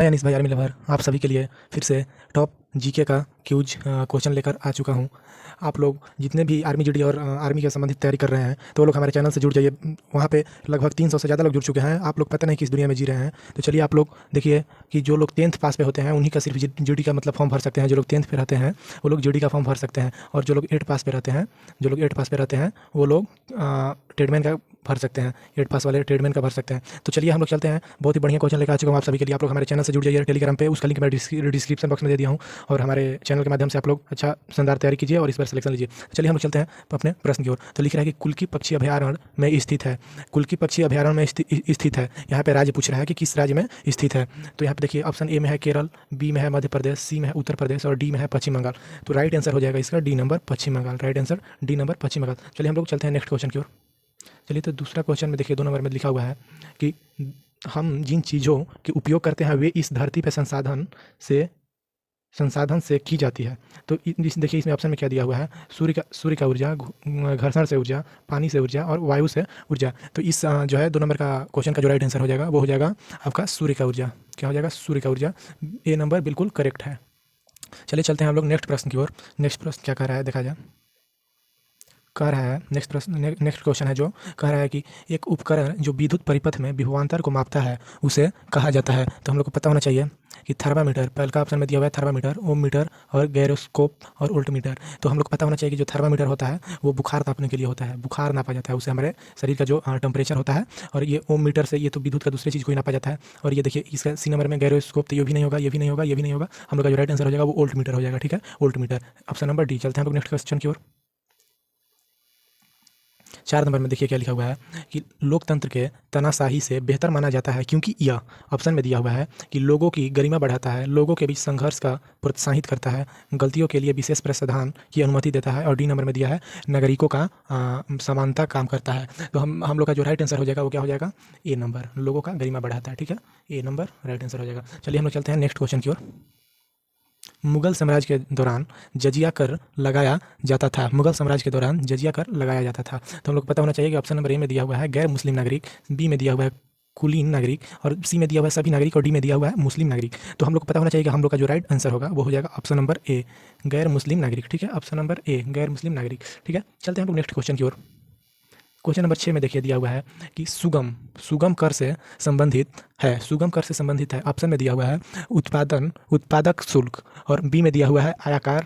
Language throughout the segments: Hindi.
अनिस भाई आर्मी लवर आप सभी के लिए फिर से टॉप जीके का क्यूज क्वेश्चन लेकर आ चुका हूं। आप लोग जितने भी आर्मी जीडी और आर्मी के संबंधित तैयारी कर रहे हैं तो वो लोग हमारे चैनल से जुड़ जाइए। वहाँ पे लगभग 300 से ज़्यादा लोग जुड़ चुके हैं। आप लोग पता नहीं किस दुनिया में जी रहे हैं। तो चलिए आप लोग देखिए कि जो लोग 10th पास पे होते हैं उन्हीं का सिर्फ जीडी का मतलब फॉर्म भर सकते हैं। जो लोग 10th पे रहते हैं वो लोग जीडी का फॉर्म भर सकते हैं, और जो लोग 8 पास पे रहते हैं वो लोग ट्रेडमैन का भर सकते हैं। 8 पास वाले ट्रेडमैन का भर सकते हैं। तो चलिए हम लोग चलते हैं। बहुत ही बढ़िया क्वेश्चन लेकर आ चुका हूँ आप सभी के लिए। आप लोग हमारे चैनल से जुड़ जाइए टेलीग्राम पे, उसका लिंक मैं डिस्क्रिप्शन बॉक्स में दे दिया हूँ, और हमारे चैनल के माध्यम से आप लोग अच्छा शानदार तैयारी कीजिए और इस बार सिलेक्शन लीजिए। चलिए हम लोग चलते हैं अपने प्रश्न की ओर। तो लिख रहा है कि कुल्की पक्षी अभयारण्य में स्थित है। कुल्की पक्षी अभयारण्य में स्थित है। यहाँ पे राज्य पूछ रहा है कि किस राज्य में स्थित है। तो यहाँ पे देखिए ऑप्शन ए में है केरल, बी में है मध्य प्रदेश, सी में है उत्तर प्रदेश और डी में है पश्चिम बंगाल। तो राइट आंसर हो जाएगा इसका D number Paschim Bengal. Right answer D number Paschim Bengal. चलिए हम लोग चलते हैं नेक्स्ट क्वेश्चन की ओर। चलिए तो दूसरा क्वेश्चन में देखिए 2 नंबर में लिखा हुआ है कि हम जिन चीज़ों के उपयोग करते हैं वे इस धरती पर संसाधन से की जाती है। तो देखिए इसमें ऑप्शन में क्या दिया हुआ है, सूर्य का ऊर्जा, घर्षण से ऊर्जा, पानी से ऊर्जा और वायु से ऊर्जा। तो इस जो है 2 नंबर का क्वेश्चन का जो राइट आंसर हो जाएगा वो हो जाएगा आपका सूर्य का ऊर्जा। क्या हो जाएगा? सूर्य का ऊर्जा। ए नंबर बिल्कुल करेक्ट है। चलिए चलते हैं हम लोग नेक्स्ट प्रश्न की ओर। नेक्स्ट प्रश्न क्या कह रहा है देखा जाए। कह रहा है नेक्स्ट क्वेश्चन है जो कह रहा है कि एक उपकरण जो विद्युत परिपथ में विभवांतर को मापता है उसे कहा जाता है। तो हम लोग को पता होना चाहिए कि थर्मामीटर, पहले का ऑप्शन में दिया हुआ है थर्मामीटर, ओम मीटर और गैरोस्कोप और उल्टीमीटर। तो हम लोग को पता होना चाहिए कि जो थर्मामीटर होता है वो बुखार नापने के लिए होता है। बुखार नापा जाता है, उससे हमारे शरीर का जो टेम्परेचर होता है। और ये ओम मीटर से, ये तो विद्युत का दूसरी चीज़ को ही नापा जाता है। और ये देखिए इसका सी नंबर में गैरोस्कोप, तो ये भी नहीं होगा, ये भी नहीं होगा, ये भी नहीं होगा। हम लोग का जो राइट आंसर हो जाएगा वो उल्टीमीटर हो जाएगा। ठीक है, उल्टीमीटर ऑप्शन नंबर डी। चलते हैं हम लोग नेक्स्ट क्वेश्चन की ओर। 4 नंबर में देखिए क्या लिखा हुआ है कि लोकतंत्र के तानाशाही से बेहतर माना जाता है क्योंकि यह, ऑप्शन में दिया हुआ है कि लोगों की गरिमा बढ़ाता है, लोगों के बीच संघर्ष का प्रोत्साहित करता है, गलतियों के लिए विशेष प्रावधान की अनुमति देता है, और डी नंबर में दिया है नागरिकों का समानता काम करता है। तो हम लोग का जो राइट आंसर हो जाएगा वो क्या हो जाएगा? ए नंबर, लोगों का गरिमा बढ़ाता है। ठीक है, ए नंबर राइट आंसर हो जाएगा। चलिए हम लोग चलते हैं नेक्स्ट क्वेश्चन की ओर। मुगल साम्राज्य के दौरान जजिया कर लगाया जाता था। मुगल साम्राज्य के दौरान जजिया कर लगाया जाता था। तो हम लोग को पता होना चाहिए कि ऑप्शन नंबर ए में दिया हुआ है गैर मुस्लिम नागरिक, बी में दिया हुआ है कुलीन नागरिक, और सी में दिया हुआ है सभी नागरिक, और डी में दिया हुआ है मुस्लिम नागरिक। तो हम लोग को पता होना चाहिए कि हम लोग का जो राइट आंसर होगा वो हो जाएगा ऑप्शन नंबर ए, गैर मुस्लिम नागरिक। ठीक है, ऑप्शन नंबर ए, गैर मुस्लिम नागरिक। ठीक है, चलते हैं हम लोग नेक्स्ट क्वेश्चन की ओर। क्वेश्चन नंबर 6 में देखिए दिया हुआ है कि सुगम कर से संबंधित है। सुगम कर से संबंधित है, ऑप्शन में दिया हुआ है उत्पादक शुल्क, और बी में दिया हुआ है आयकर,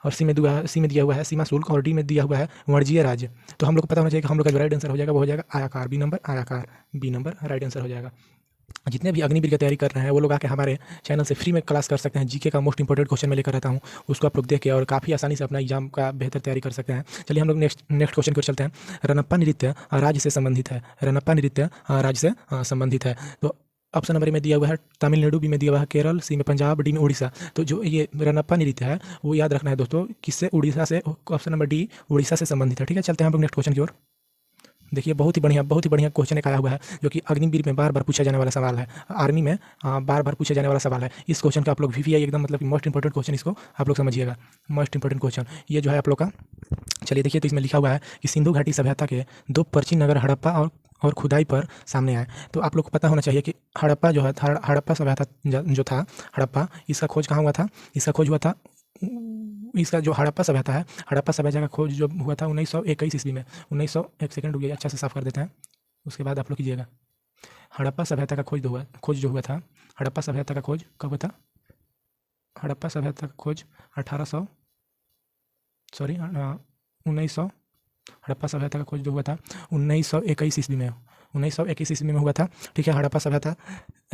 और सी में दिया हुआ है सीमा शुल्क, और डी में दिया हुआ है वाणिज्य राज्य। तो हम लोग को पता होना चाहिए कि हम लोग का जो राइट आंसर हो जाएगा वो हो जाएगा आयकर, बी नंबर आयकर, बी नंबर राइट आंसर हो जाएगा। जितने भी अग्निवीर की तैयारी कर रहे हैं वो लोग आके हमारे चैनल से फ्री में क्लास कर सकते हैं। जीके का मोस्ट इंपॉर्टेंट क्वेश्चन मैं लेकर रहता हूँ, उसको आप लोग देख के और काफ़ी आसानी से अपना एग्जाम का बेहतर तैयारी कर सकते हैं। चलिए हम लोग नेक्स्ट क्वेश्चन की ओर चलते हैं। रनप्पा नृत्य राज्य से संबंधित है। रनप्पा नृत्य राज्य से संबंधित है। तो ऑप्शन नंबर में दिया हुआ है तमिलनाडु, बी में दिया हुआ है केरल, सी में पंजाब, डी में उड़ीसा। तो जो ये रनप्पा नृत्य है वो याद रखना है दोस्तों, किससे? उड़ीसा से। ऑप्शन नंबर डी उड़ीसा से संबंधित है। ठीक है, चलते हैं हम लोग नेक्स्ट क्वेश्चन की ओर। देखिए बहुत ही बढ़िया क्वेश्चन एक आया हुआ है जो कि अग्निवीर में बार बार पूछा जाने वाला सवाल है, आर्मी में बार बार पूछा जाने वाला सवाल है। इस क्वेश्चन का आप लोग वीवीआई एकदम मतलब मोस्ट इंपॉर्टेंट क्वेश्चन, इसको आप लोग समझिएगा। मोस्ट इंपॉर्टेंट क्वेश्चन ये जो है आप लोग का। चलिए देखिए, तो इसमें लिखा हुआ है कि सिंधु घाटी सभ्यता के 2 प्राचीन नगर हड़प्पा और खुदाई पर सामने आए। तो आप लोग को पता होना चाहिए कि हड़प्पा जो है हड़प्पा सभ्यता जो था, हड़प्पा, इसका खोज कहाँ हुआ था? इसका खोज हुआ था, इसका जो हड़प्पा सभ्यता है, हड़प्पा सभ्यता का खोज जो हुआ था 1921 ईस्वी में। 1900, एक सेकंड रुकिए, अच्छा से साफ कर देते हैं, उसके बाद आप लोग कीजिएगा। हड़प्पा सभ्यता का खोज जो हुआ था, हड़प्पा सभ्यता का खोज कब हुआ था? हड़प्पा सभ्यता का खोज 1900 हड़प्पा सभ्यता का खोज जो हुआ था 1921 ईस्वी में, 1921 ईस्वी में हुआ था। ठीक है, हड़प्पा सभ्यता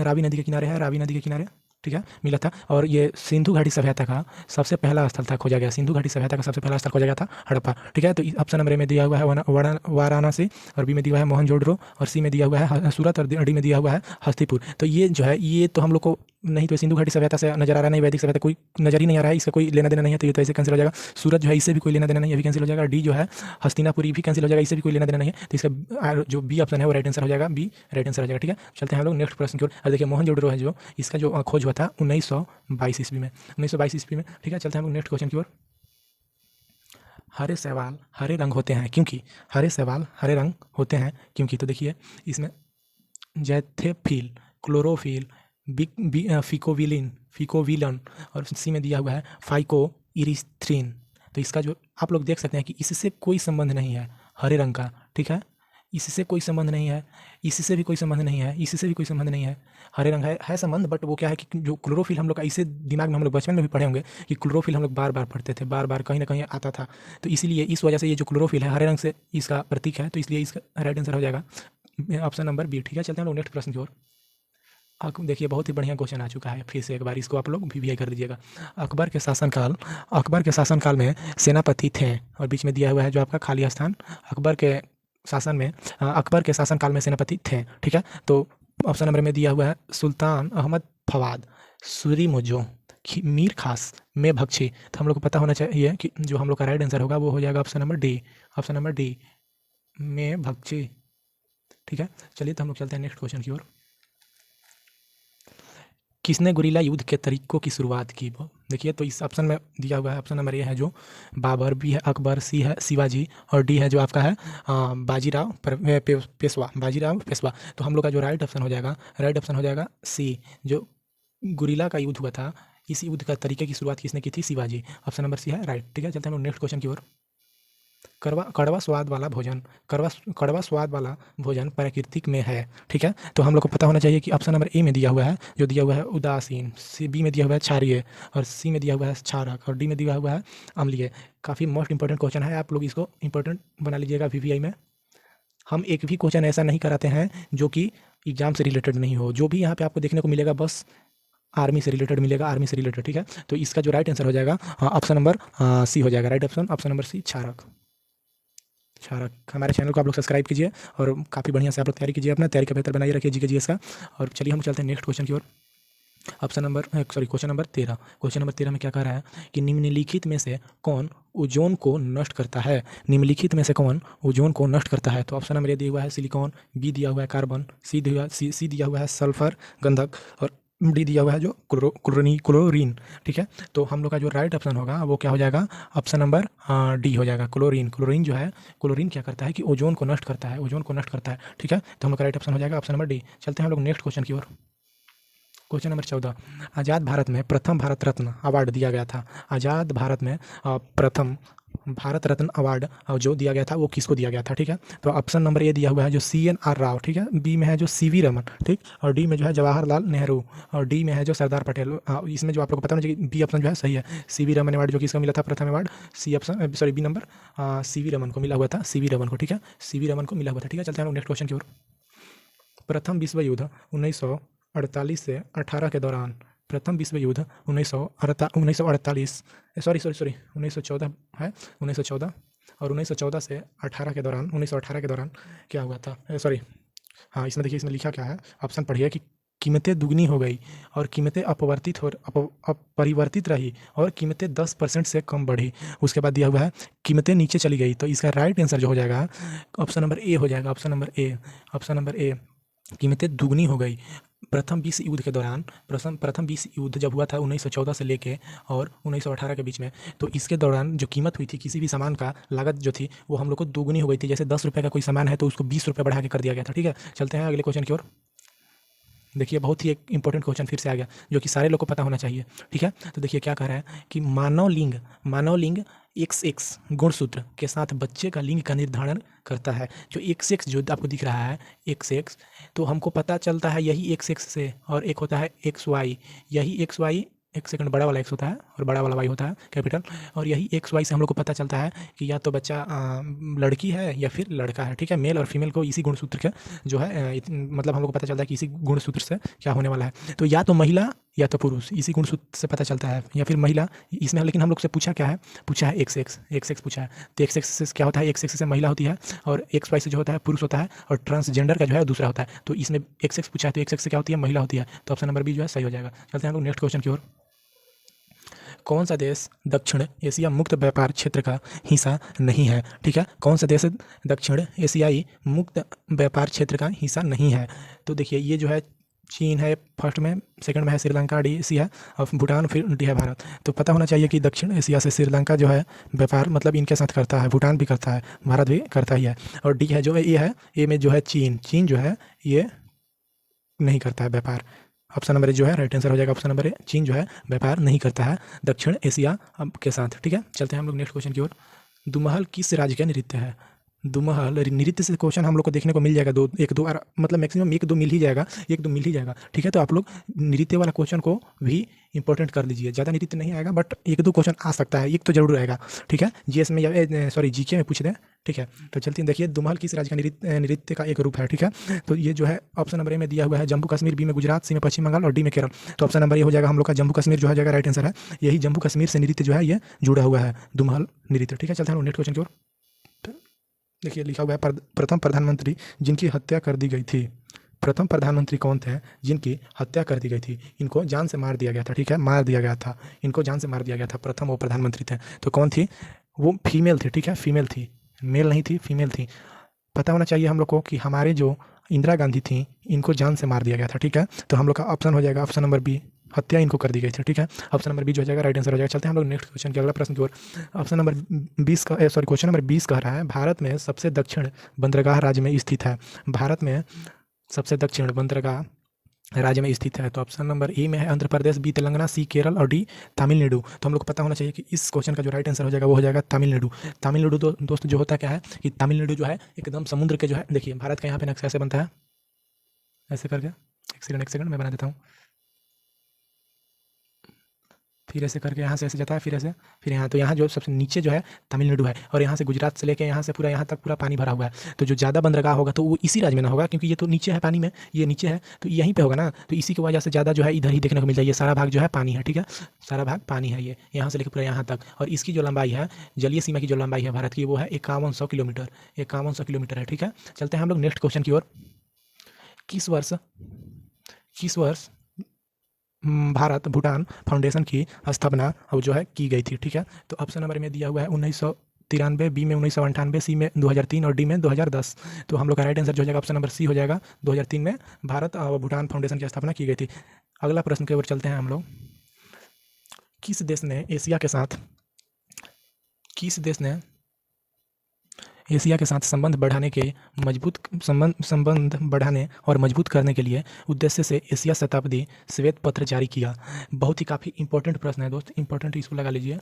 रावी नदी के किनारे है, रावी नदी के किनारे, ठीक है, मिला था। और ये सिंधु घाटी सभ्यता का सबसे पहला स्थल था, खोजा गया। सिंधु घाटी सभ्यता का सबसे पहला स्थल खोजा गया था हड़प्पा। ठीक है, तो ऑप्शन नंबर में दिया हुआ है वाराणसी, और बी में दिया हुआ है मोहनजोदड़ो, और सी में दिया हुआ है सूरत, और डी में दिया हुआ है हस्तिपुर। तो ये जो है ये तो हम लोग को नहीं, तो सिंधु घाटी सभ्यता से नजर आ रहा है, नहीं वैदिक सभ्यता कोई नजर ही नहीं आ रहा है, इसका कोई लेना देना नहीं है। तो ये तो ऐसे कैंसिल हो जाएगा। सूरत जो है इससे भी कोई लेना देना नहीं है, भी कैंसिल हो जाएगा। डी जो है हस्तिनापुरी भी कैंसिल हो जाएगा, इससे भी कोई लेना देना नहीं है। तो इसका जो बी ऑप्शन है वो राइट आंसर हो जाएगा, बी राइट आंसर हो जाएगा। ठीक है, चलते हैं हम लोग नेक्स्ट प्रश्न की ओर। और देखिए मोहनजोदड़ो है जो, इसका जो खोज हुआ था 1922 ईस्वी में, 1922 ईस्वी में। ठीक है, चलते हैं हम लोग नेक्स्ट क्वेश्चन की ओर। हरे शैवाल हरे रंग होते हैं क्योंकि, हरे शैवाल हरे रंग होते हैं क्योंकि। तो देखिए इसमें जैथेफिल, क्लोरोफिल, फिकोविलन और सी में दिया हुआ है फाइकोइरिथ्रिन। तो इसका जो आप लोग देख सकते हैं कि इससे कोई संबंध नहीं है, हरे रंग का, ठीक है, इससे कोई संबंध नहीं है, इससे भी कोई संबंध नहीं है, इससे भी कोई संबंध नहीं है। हरे रंग है संबंध, बट वो क्या है कि जो क्लोरोफिल हम लोग का इसे दिमाग में हम लोग बचपन में भी पढ़े होंगे कि क्लोरोफिल हम लोग बार बार पढ़ते थे, बार बार कहीं ना कहीं आता था, तो इसीलिए इस वजह से ये जो क्लोरोफिल है हरे रंग से इसका प्रतीक है, तो इसलिए इसका राइट आंसर हो जाएगा ऑप्शन नंबर बी। ठीक है, चलते हैं हम लोग नेक्स्ट प्रश्न की ओर। देखिए बहुत ही बढ़िया क्वेश्चन आ चुका है, फिर से एक बार इसको आप लोग वीवीआई कर लीजिएगा। अकबर के शासनकाल में सेनापति थे, और बीच में दिया हुआ है जो आपका खाली स्थान, अकबर के शासनकाल में सेनापति थे। ठीक है, तो ऑप्शन नंबर में दिया हुआ है सुल्तान अहमद फवाद, सूरी मोजो, मीर खास, में भक्षी। तो हम लोग को पता होना चाहिए कि जो हम लोग का राइट आंसर होगा वो हो जाएगा ऑप्शन नंबर डी, में भक्षी। ठीक है, चलिए तो हम लोग चलते हैं नेक्स्ट क्वेश्चन की ओर। किसने गुरिल्ला युद्ध के तरीकों की शुरुआत की? वो देखिए, तो इस ऑप्शन में दिया हुआ है, ऑप्शन नंबर ए है जो बाबर, बी है अकबर, सी है शिवाजी, और डी है जो आपका है बाजीराव पेशवा। तो हम लोग का जो राइट ऑप्शन हो जाएगा सी, जो गुरिल्ला का युद्ध हुआ था, इस युद्ध का तरीके की शुरुआत किसने की थी? शिवाजी। ऑप्शन नंबर सी है राइट। ठीक है, चलते हैं हम लोग नेक्स्ट क्वेश्चन की ओर। कड़वा स्वाद वाला भोजन प्राकृतिक में है। ठीक है, तो हम लोग को पता होना चाहिए कि ऑप्शन नंबर ए में दिया हुआ है जो दिया हुआ है उदासीन, बी में दिया हुआ है क्षारीय, और सी में दिया हुआ है क्षारक, और डी में दिया हुआ है अम्लीय। काफ़ी मोस्ट इंपॉर्टेंट क्वेश्चन है, आप लोग इसको इंपॉर्टेंट बना लीजिएगा वीवीआई में। हम एक भी क्वेश्चन ऐसा नहीं कराते हैं जो कि एग्जाम से रिलेटेड नहीं हो, जो भी यहाँ पे आपको देखने को मिलेगा बस आर्मी से रिलेटेड मिलेगा, आर्मी से रिलेटेड। ठीक है, तो इसका जो राइट आंसर हो जाएगा ऑप्शन नंबर सी हो जाएगा, राइट ऑप्शन नंबर सी, क्षारक। हमारे चैनल को आप लोग सब्सक्राइब कीजिए और काफ़ी बढ़िया से आप लोग तैयारी कीजिए, अपना तैयारी का बेहतर बनाइए रखिए जीके जीएस का। और चलिए हम चलते हैं नेक्स्ट क्वेश्चन की ओर। क्वेश्चन नंबर 13 में क्या कह रहा है कि निम्नलिखित में से कौन ओजोन को नष्ट करता है? निम्नलिखित में से कौन ओजोन को नष्ट करता है? तो ऑप्शन नंबर ए दिया हुआ है सिलिकॉन, बी दिया हुआ है कार्बन, सी दिया हुआ है सल्फर गंधक, और डी दिया हुआ है जो क्लोरीन। ठीक है, तो हम लोग का जो राइट ऑप्शन होगा वो क्या हो जाएगा? ऑप्शन नंबर डी हो जाएगा, क्लोरीन जो है, क्लोरीन क्या करता है कि ओजोन को नष्ट करता है। ठीक है, तो हम लोग का राइट ऑप्शन हो जाएगा ऑप्शन नंबर डी। चलते हैं हम लोग नेक्स्ट क्वेश्चन की ओर। क्वेश्चन नंबर 14, आज़ाद भारत में प्रथम भारत रत्न अवार्ड दिया गया था। आज़ाद भारत में प्रथम भारत रत्न अवार्ड जो दिया गया था वो किसको दिया गया था? ठीक है, तो ऑप्शन नंबर ए दिया हुआ है जो CNR राव, ठीक है, बी में है जो CV रमन, ठीक, और डी में जो है जवाहरलाल नेहरू, और डी में है जो सरदार पटेल। इसमें जो आप लोग को पता होना चाहिए बी ऑप्शन जो है सही है, CV रमन अवार्ड जो किसको मिला था प्रथम award? B number CV Raman को मिला हुआ था, CV रमन को। ठीक है, CV रमन को मिला हुआ था। ठीक है, चलते हैं हम नेक्स्ट क्वेश्चन की ओर। प्रथम विश्व युद्ध 1948 से 18 के दौरान, प्रथम विश्व युद्ध 1948 1914 है, 1914 और 1914 से 18 के दौरान, 1918 के दौरान क्या हुआ था? इसमें देखिए, इसमें लिखा क्या है, ऑप्शन पढ़िए कि कीमतें दुगनी हो गई और कीमतें अपरिवर्तित रही और कीमतें 10% से कम बढ़ी। उसके बाद दिया हुआ है कीमतें नीचे चली गई। तो इसका राइट आंसर जो हो जाएगा ऑप्शन नंबर ए हो जाएगा, ऑप्शन नंबर ए, कीमतें दुगनी हो गई। प्रथम विश्व युद्ध के दौरान, प्रथम विश्व युद्ध जब हुआ था 1914 से लेके और 1918 के बीच में, तो इसके दौरान जो कीमत हुई थी किसी भी सामान का, लागत जो थी वो हम लोग को दुगनी हो गई थी। जैसे 10 रुपये का कोई सामान है तो उसको 20 रुपये बढ़ा के कर दिया गया था। ठीक है, चलते हैं अगले क्वेश्चन की ओर। देखिए बहुत ही एक इंपॉर्टेंट क्वेश्चन फिर से आ गया जो कि सारे लोग को पता होना चाहिए। ठीक है, तो देखिए क्या कह रहा है कि मानव लिंग XX गुणसूत्र के साथ बच्चे का लिंग का निर्धारण करता है। जो XX जो आपको दिख रहा है XX, तो हमको पता चलता है यही XX से, और एक होता है XY, यही XY, एक सेकंड, बड़ा वाला X होता है और बड़ा वाला Y होता है कैपिटल, और यही XY से हम लोग को पता चलता है कि या तो बच्चा लड़की है या फिर लड़का है। ठीक है, मेल और फीमेल को इसी गुणसूत्र के जो है मतलब हम लोग को पता चलता है कि इसी गुणसूत्र से क्या होने वाला है। तो या तो महिला या तो पुरुष, इसी गुणसूत्र से पता चलता है, या फिर महिला इसमें। लेकिन हम लोग से पूछा क्या है? पूछा है XX पूछा है। तो XX से क्या होता है? XX से महिला होती है, और XY से जो होता है पुरुष होता है, और ट्रांसजेंडर का जो है दूसरा होता है। तो इसमें XX पूछा है तो XX से क्या होती है? महिला होती है। तो ऑप्शन नंबर बी जो है सही हो जाएगा। चलते हैं हम लोग नेक्स्ट क्वेश्चन की ओर। कौन सा देश दक्षिण एशिया मुक्त व्यापार क्षेत्र का हिस्सा नहीं है? ठीक है, कौन सा देश दक्षिण एशियाई मुक्त व्यापार क्षेत्र का हिस्सा नहीं है? तो देखिए ये जो है चीन है फर्स्ट में, सेकंड में है श्रीलंका, डी सी है, और भूटान, फिर डी है भारत। तो पता होना चाहिए कि दक्षिण एशिया से श्रीलंका जो है व्यापार मतलब इनके साथ करता है, भूटान भी करता है, भारत भी करता ही है। और डी है जो ए है, ए में जो है चीन जो है ये नहीं करता है व्यापार। ऑप्शन नंबर ए जो है राइट आंसर हो जाएगा। ऑप्शन नंबर ए, चीन जो है व्यापार नहीं करता है दक्षिण एशिया के साथ। ठीक है, चलते हैं हम लोग नेक्स्ट क्वेश्चन की ओर। दुमहल किस राज्य का नृत्य है? दुमहल नृत्य से क्वेश्चन हम लोग को देखने को मिल जाएगा, दो एक दो मतलब मैक्सिमम एक दो मिल ही जाएगा, एक दो मिल ही जाएगा। ठीक है, तो आप लोग नृत्य वाला क्वेश्चन को भी इंपॉर्टेंट कर लीजिए। ज़्यादा नृत्य नहीं आएगा बट एक दो क्वेश्चन आ सकता है, एक तो जरूर आएगा। ठीक है, जीएस में या सॉरी जीके में पूछ दें। ठीक है, तो चलते हैं, देखिए दुमहल किस राज्य का नृत्य का एक रूप है। ठीक है, तो ये जो है ऑप्शन नंबर ए में दिया हुआ है जम्मू कश्मीर, बी में गुजरात, सी में पश्चिम बंगाल और डी में केरल। तो ऑप्शन नंबर ए हो जाएगा हम लोग का जम्मू कश्मीर जो है जाएगा राइट आंसर है। यही जम्मू कश्मीर से नृत्य जो है ये जुड़ा हुआ है, दुमहल नृत्य। ठीक है, चलते हैं हम नेक्स्ट क्वेश्चन की ओर। देखिए लिखा हुआ है प्रथम प्रधानमंत्री जिनकी हत्या कर दी गई थी। प्रथम प्रधानमंत्री कौन थे जिनकी हत्या कर दी गई थी? इनको जान से मार दिया गया था। ठीक है, मार दिया गया था, इनको जान से मार दिया गया था। प्रथम वो प्रधानमंत्री थे, तो कौन थी? वो फीमेल थी। ठीक है, फीमेल थी, मेल नहीं थी, फीमेल थी। पता होना चाहिए हम लोग को कि हमारे जो इंदिरा गांधी थी इनको जान से मार दिया गया था। ठीक है, तो हम लोग का ऑप्शन हो जाएगा ऑप्शन नंबर बी, हत्या इनको कर दी गई थी। ठीक है, ऑप्शन नंबर बी जो हो जाएगा राइट आंसर हो जाएगा। चलते हैं हम लोग नेक्स्ट क्वेश्चन की अगला प्रश्न की ओर। ऑप्शन नंबर 20 का सॉरी क्वेश्चन नंबर 20 कह रहा है भारत में सबसे दक्षिण बंदरगाह राज्य में स्थित है। भारत में सबसे दक्षिण बंदरगाह राज्य में स्थित है। तो ऑप्शन नंबर ए में है आंध्र प्रदेश, बी तेलंगाना, सी केरल और डी तमिलनाडु। तो हम लोग को पता होना चाहिए कि इस क्वेश्चन का जो राइट आंसर हो जाएगा वो हो जाएगा तमिलनाडु। तमिलनाडु दोस्त जो होता क्या है कि तमिलनाडु जो है एकदम समुद्र के जो है, देखिए भारत का यहाँ पे नक्शा ऐसे बनता है, ऐसे करके एक सेकंड मैं बना देता हूँ। फिर ऐसे करके यहाँ से ऐसे जाता है, फिर ऐसे, फिर यहाँ, तो यहाँ जो सबसे नीचे जो है तमिलनाडु है और यहाँ से गुजरात से लेके यहाँ से पूरा यहाँ तक पूरा पानी भरा हुआ है। तो जो ज़्यादा बंदरगाह होगा तो वो इसी राज्य में ना होगा, क्योंकि ये तो नीचे है पानी में, ये नीचे है तो यहीं पे होगा ना, तो इसी की वजह से ज़्यादा जो है इधर ही देखने को मिल जाए। ये सारा भाग जो है पानी है। ठीक है, सारा भाग पानी है, ये यहाँ से लेकर पूरा यहाँ तक। और इसकी जो लंबाई है, जलीय सीमा की जो लंबाई है भारत की, वो है 5100 किलोमीटर, 5100 किलोमीटर है। ठीक है, चलते हैं हम लोग नेक्स्ट क्वेश्चन की ओर। किस वर्ष भारत भूटान फाउंडेशन की स्थापना अब जो है की गई थी? ठीक है, तो ऑप्शन नंबर में दिया हुआ है 1993, बी में 1998, सी में 2003 और डी में 2010। तो हम लोग का राइट आंसर जो हो जाएगा ऑप्शन नंबर सी हो जाएगा। 2003 में भारत और भूटान फाउंडेशन की स्थापना की गई थी। अगला प्रश्न की ओर चलते हैं हम लोग। किस देश ने एशिया के साथ संबंध बढ़ाने और मजबूत करने के लिए उद्देश्य से एशिया शताब्दी श्वेत पत्र जारी किया? बहुत ही काफ़ी इंपॉर्टेंट प्रश्न है दोस्त, इंपॉर्टेंट, इसको लगा लीजिए।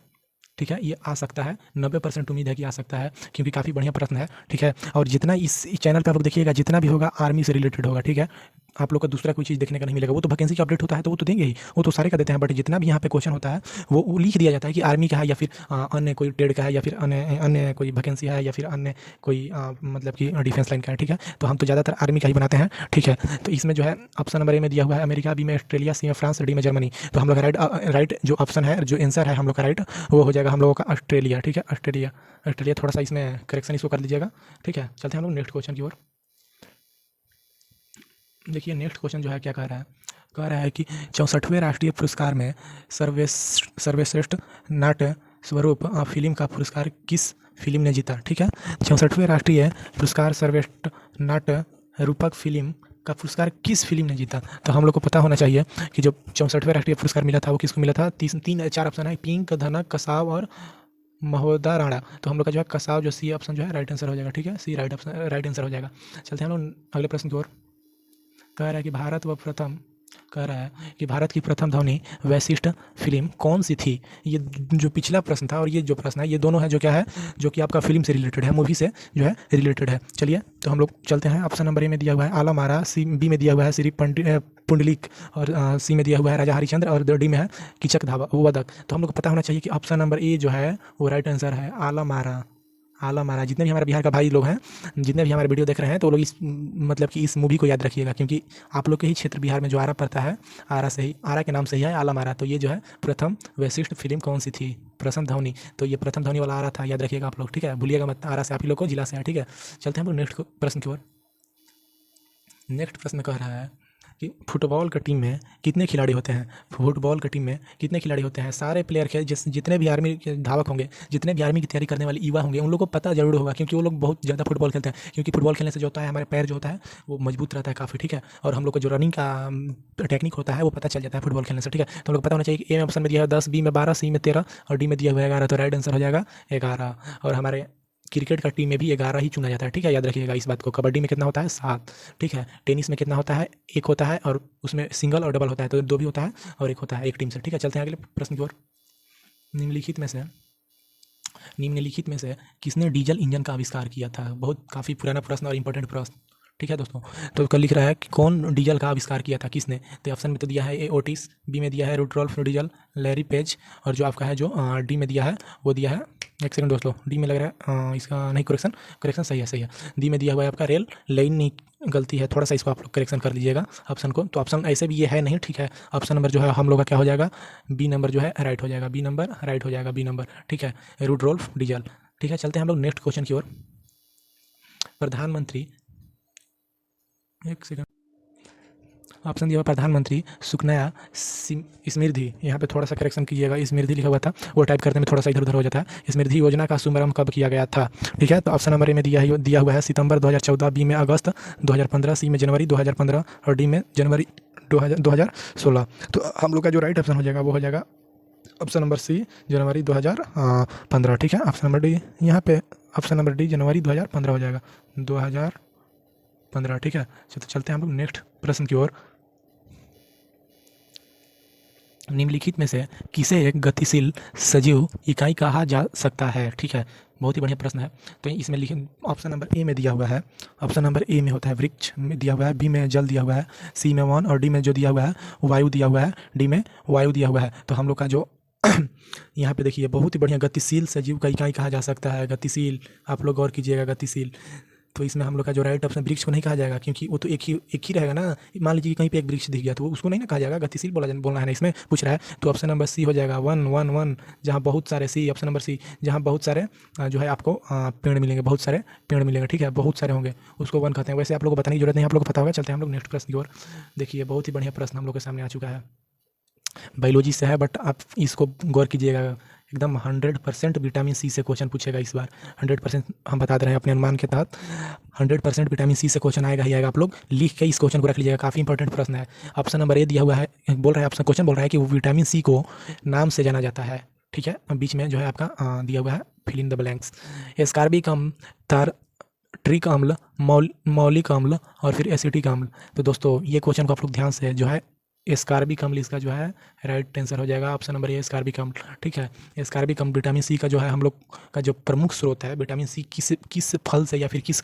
ठीक है, ये आ सकता है, 90% उम्मीद है कि आ सकता है, क्योंकि काफ़ी बढ़िया प्रश्न है। ठीक है, और जितना इस चैनल पर आप लोग देखिएगा, जितना भी होगा आर्मी से रिलेटेड होगा। ठीक है, आप लोग को दूसरा कोई चीज़ देखने का नहीं मिलेगा। वो तो वैकेंसी का अपडेट होता है तो वो तो देंगे ही, वो तो सारे का देते हैं, बट जितना भी यहाँ पे क्वेश्चन होता है वो लिख दिया जाता है कि आर्मी का है या फिर अन्य कोई ट्रेड का है या फिर अन्य कोई वैकेंसी है या फिर अन्य कोई मतलब कि डिफेंस लाइन का है। ठीक है, तो हम तो ज़्यादातर आर्मी का ही बनाते हैं। ठीक है, तो इसमें जो है ऑप्शन नंबर ए में दिया हुआ है अमेरिका, बी में ऑस्ट्रेलिया, सी में फ्रांस, डी में जर्मनी। तो हम लोग का राइट जो ऑप्शन है, जो आंसर है हम लोग का राइट, वो हो जाएगा हम लोगों का ऑस्ट्रेलिया। ठीक है, ऑस्ट्रेलिया थोड़ा सा इसमें करेक्शन इसको कर लीजिएगा। ठीक है, चलते हैं हम लोग नेक्स्ट क्वेश्चन की ओर। देखिए नेक्स्ट क्वेश्चन जो है क्या कह रहा है कि 64वें राष्ट्रीय पुरस्कार में सर्वश्रेष्ठ नाट्य स्वरूप फिल्म का पुरस्कार किस फिल्म ने जीता? ठीक है, 64वें राष्ट्रीय पुरस्कार सर्वश्रेष्ठ नाट्य रूपक फिल्म का पुरस्कार किस फिल्म ने जीता? तो हम लोग को पता होना चाहिए कि जो 64वें राष्ट्रीय पुरस्कार मिला था वो किसको मिला था। तीन चार ऑप्शन है, पिंक, धनक, कसाव और महोदा राणा। तो हम लोग का जो है कसाव, जो सी ऑप्शन जो है राइट आंसर हो जाएगा। ठीक है, सी राइट आंसर हो जाएगा। चलते हैं हम लोग अगले प्रश्न की ओर। कह रहा है कि भारत की प्रथम ध्वनि वैशिष्ट फिल्म कौन सी थी? ये जो पिछला प्रश्न था और ये जो प्रश्न है, ये दोनों है जो क्या है, जो कि आपका फिल्म से रिलेटेड है, मूवी से जो है रिलेटेड है। चलिए तो हम लोग चलते हैं। ऑप्शन नंबर ए में दिया हुआ है आला मारा, सी बी में दिया हुआ है श्री पुंडलिक और सी में दिया हुआ है राजा हरिश्चंद्र और डी में है कीचक वधक। तो हम लोग को पता होना चाहिए कि ऑप्शन नंबर ए जो है वो राइट आंसर है, आला मारा। जितने भी हमारे बिहार का भाई लोग हैं, जितने भी हमारे वीडियो देख रहे हैं, तो वो लोग इस मतलब कि इस मूवी को याद रखिएगा, क्योंकि आप लोग के ही क्षेत्र बिहार में जो आरा पड़ता है, आरा के नाम से ही है आला मारा। तो ये जो है प्रथम वैशिष्ट फिल्म कौन सी थी? प्रथम ध्वनि, तो ये प्रथम ध्वनि वाला आरा था, याद रखिएगा आप लोग। ठीक है, भूलिएगा मत, आरा से आप ही लोग को जिला से है। ठीक है, चलते हैं हम लोग नेक्स्ट प्रश्न की ओर। नेक्स्ट प्रश्न कह रहा है कि फुटबॉल की टीम में कितने खिलाड़ी होते हैं? फुटबॉल की टीम में कितने खिलाड़ी होते हैं? सारे प्लेयर के जितने भी आर्मी के धावक होंगे, जितने भी आर्मी की तैयारी करने वाले युवा होंगे, उन लोगों को पता जरूर होगा, क्योंकि वो लोग बहुत ज़्यादा फुटबॉल खेलते हैं। क्योंकि फुटबॉल खेलने से जो होता है, हमारे पैर जो होता है वो मजबूत रहता है काफ़ी। ठीक है, और हम लोग को जो रनिंग का टेक्निक होता है वो पता चल जाता है फुटबॉल खेलने से। ठीक है, तो हम लोग पता होना चाहिए कि ए में ऑप्शन में दिया है 10, बी में 12, सी में 13 और डी में दिया हुआ 11। तो राइट आंसर हो जाएगा 11। और हमारे क्रिकेट का टीम में भी 11 ही चुना जाता है, ठीक है, याद रखिएगा इस बात को। कबड्डी में कितना होता है? 7, ठीक है। टेनिस में कितना होता है? 1 होता है, और उसमें सिंगल और डबल होता है, तो 2 भी होता है और 1 होता है एक टीम से, ठीक है। चलते हैं अगले प्रश्न की ओर। निम्नलिखित में से किसने डीजल इंजन का आविष्कार किया था? बहुत काफ़ी पुराना प्रश्न और इंपॉर्टेंट प्रश्न, ठीक है दोस्तों। तो कल लिख रहा है कि कौन डीजल का आविष्कार किया था, किसने? तो ऑप्शन में तो दिया है ए ओटिस, बी में दिया है रुडोल्फ डीजल, लैरी पेज, और जो आपका है जो डी में दिया है वो दिया है, एक सेकंड दोस्तों, डी में लग रहा है इसका नहीं, करेक्शन सही है। डी में दिया हुआ है आपका रेल लेन, नहीं गलती है, थोड़ा सा इसको आप लोग करेक्शन कर लीजिएगा ऑप्शन को। तो ऑप्शन ऐसे भी ये है नहीं, ठीक है। ऑप्शन नंबर जो है हम लोग का क्या हो जाएगा? बी नंबर जो है राइट हो जाएगा, बी नंबर राइट हो जाएगा, बी नंबर, ठीक है, रुडोल्फ डीजल, ठीक है। चलते हैं हम लोग नेक्स्ट क्वेश्चन की ओर। प्रधानमंत्री, एक सेकंड, ऑप्शन दिया हुआ प्रधानमंत्री सुकन्या समृद्धि, यहाँ पे थोड़ा सा करेक्शन कीजिएगा, स्मृति लिखा हुआ था, वो टाइप करने में थोड़ा सा इधर उधर हो जाता है। स्मृति योजना का शुभारंभ कब किया गया था, ठीक है। तो ऑप्शन नंबर ए में दिया हुआ है सितंबर 2014, बी में अगस्त 2015, सी में जनवरी 2015 और डी में जनवरी 2016। तो हम लोग का जो राइट ऑप्शन हो जाएगा वो हो जाएगा ऑप्शन नंबर सी, जनवरी 2015, ठीक है। ऑप्शन नंबर डी, यहाँ पे ऑप्शन नंबर डी जनवरी 2015 हो जाएगा, 2015, ठीक है। चलते हैं हम लोग नेक्स्ट प्रश्न की ओर। निम्नलिखित में से किसे एक गतिशील सजीव इकाई कहा जा सकता है, ठीक है। बहुत ही बढ़िया प्रश्न है। तो इसमें लिखे ऑप्शन नंबर ए में दिया हुआ है, ऑप्शन नंबर ए में होता है वृक्ष में दिया हुआ है, बी में जल दिया हुआ है, सी में वन, और डी में जो दिया हुआ है वायु दिया हुआ है, डी में वायु दिया हुआ है। तो हम लोग का जो यहाँ पे देखिए बहुत ही बढ़िया गतिशील सजीव का इकाई कहा जा सकता है, गतिशील, आप लोग गौर कीजिएगा, गतिशील। तो इसमें हम लोग का जो राइट ऑप्शन वृक्ष को नहीं कहा जाएगा, क्योंकि वो तो एक ही रहेगा ना। मान लीजिए कहीं पे एक वृक्ष दिख गया तो उसको नहीं ना कहा जाएगा, गतिशील बोलना है ना, इसमें पूछ रहा है। तो ऑप्शन नंबर सी हो जाएगा, 1 1 1, जहाँ बहुत सारे, सी ऑप्शन नंबर सी, जहाँ बहुत सारे जो है आपको पेड़ मिलेंगे, बहुत सारे पेड़ मिलेंगे, ठीक है, बहुत सारे होंगे, उसको 1 कहते हैं। वैसे आप लोग को बताने की जरूरत नहीं, आप लोग को पता होगा। चलते हैं हम लोग नेक्स्ट प्रश्न की ओर। देखिए बहुत ही बढ़िया प्रश्न हम लोग के सामने आ चुका है, बायोलॉजी से है, बट आप इसको गौर कीजिएगा, एकदम 100% विटामिन सी से क्वेश्चन पूछेगा इस बार। 100% हम बता दे रहे हैं अपने अनुमान के तहत, 100% विटामिन सी से क्वेश्चन आएगा ही आएगा। आप लोग लिख के इस क्वेश्चन को रख लीजिएगा, काफ़ी इंपॉर्टेंट प्रश्न है। ऑप्शन नंबर ए दिया हुआ है, बोल रहा है ऑप्शन, क्वेश्चन बोल रहा है कि वो विटामिन सी को नाम से जाना जाता है, ठीक है। बीच में जो है आपका दिया हुआ है fill in the blanks, ascorbic अम्ल, टार्ट्रिक अम्ल, मौलिक अम्ल और फिर एसिटिक अम्ल। तो दोस्तों ये क्वेश्चन को आप लोग ध्यान से जो है, एस्कॉर्बिक अम्ल इसका जो है राइट आंसर हो जाएगा, ऑप्शन नंबर ए एस्कॉर्बिक अम्ल, ठीक है। एस्कॉर्बिक अम्ल विटामिन सी का जो है हम लोग का जो प्रमुख स्रोत है, विटामिन सी किस फल से या फिर किस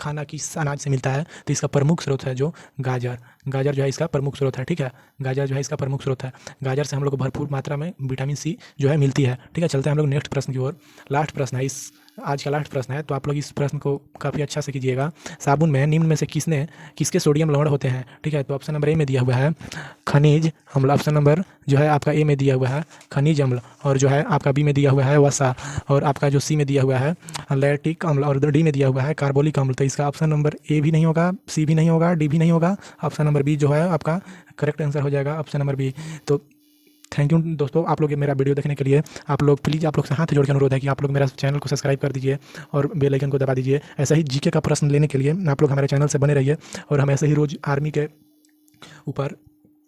अनाज से मिलता है, तो इसका प्रमुख स्रोत है जो गाजर जो है इसका प्रमुख स्रोत है, ठीक है। गाजर जो है इसका प्रमुख स्रोत है, गाजर से हम लोग को भरपूर मात्रा में विटामिन सी जो है मिलती है, ठीक है। चलते हैं हम लोग नेक्स्ट प्रश्न की ओर। लास्ट प्रश्न है, इस आज का लास्ट प्रश्न है, तो आप लोग इस प्रश्न को काफ़ी अच्छा से कीजिएगा। साबुन में निम्न में से किसके सोडियम लवण होते हैं, ठीक है। तो ऑप्शन नंबर ए में दिया हुआ है खनिज अम्ल, ऑप्शन नंबर जो है आपका ए में दिया हुआ है खनिज अम्ल, और जो है आपका बी में दिया हुआ है वसा, और आपका जो सी में दिया हुआ है लैक्टिक अम्ल, और डी में दिया हुआ है कार्बोलिक अम्ल। तो इसका ऑप्शन नंबर ए भी नहीं होगा, सी भी नहीं होगा, डी भी नहीं होगा, ऑप्शन नंबर बी जो है आपका करेक्ट आंसर हो जाएगा, ऑप्शन नंबर बी। तो थैंक यू दोस्तों, आप लोग मेरा वीडियो देखने के लिए। आप लोग प्लीज़, आप लोग से हाथ जोड़ के अनुरोध है कि आप लोग मेरा चैनल को सब्सक्राइब कर दीजिए और बेल आइकन को दबा दीजिए। ऐसा ही जीके का प्रश्न लेने के लिए आप लोग हमारे चैनल से बने रहिए, और हम ऐसे ही रोज़ आर्मी के ऊपर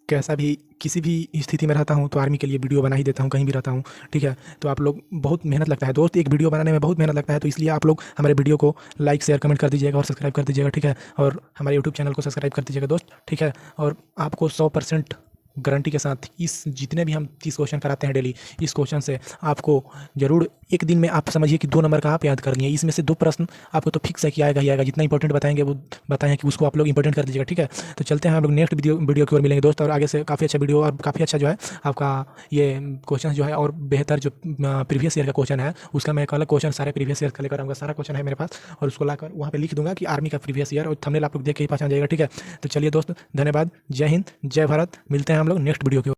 कैसा भी किसी भी स्थिति में रहता हूँ तो आर्मी के लिए वीडियो बना ही देता हूँ, कहीं भी रहता हूँ, ठीक है। तो आप लोग बहुत मेहनत लगता है दोस्त, एक वीडियो बनाने में बहुत मेहनत लगता है, तो इसलिए आप लोग हमारे वीडियो को लाइक शेयर कमेंट कर दीजिएगा और सब्सक्राइब कर दीजिएगा, ठीक है। और हमारे यूट्यूब चैनल को सब्सक्राइब कर दीजिएगा दोस्त, ठीक है। और आपको 100% गारंटी के साथ इस जितने भी हम 30 क्वेश्चन कराते हैं डेली, इस क्वेश्चन से आपको जरूर एक दिन में आप समझिए कि 2 नंबर का आप याद कर लिए। इसमें से 2 प्रश्न आपको तो फिक्स है कि आएगा ही आएगा, जितना इंपॉर्टेंट बताएंगे वो बताएं कि उसको आप लोग इंपॉर्टेंट कर दीजिएगा, ठीक है। तो चलते हैं हम लोग नेक्स्ट वीडियो की ओर मिलेंगे दोस्त, और आगे से काफ़ी अच्छा वीडियो और काफ़ी अच्छा जो है आपका ये क्वेश्चन जो है, और बेहतर जो प्रीवियस ईयर का क्वेश्चन है उसका मैं एक अलग क्वेश्चन सारे प्रीवियस ईयर का लेकर आऊँगा, सारा क्वेश्चन है मेरे पास, और उसको लाकर वहाँ पे लिख दूंगा कि आर्मी का प्रीवियस ईयर, और थंबनेल आप लोग देख के ही पहचान जाएगा, ठीक है। तो चलिए दोस्त, धन्यवाद, जय हिंद, जय भारत, मिलते हैं हम लोग नेक्स्ट वीडियो की ओर।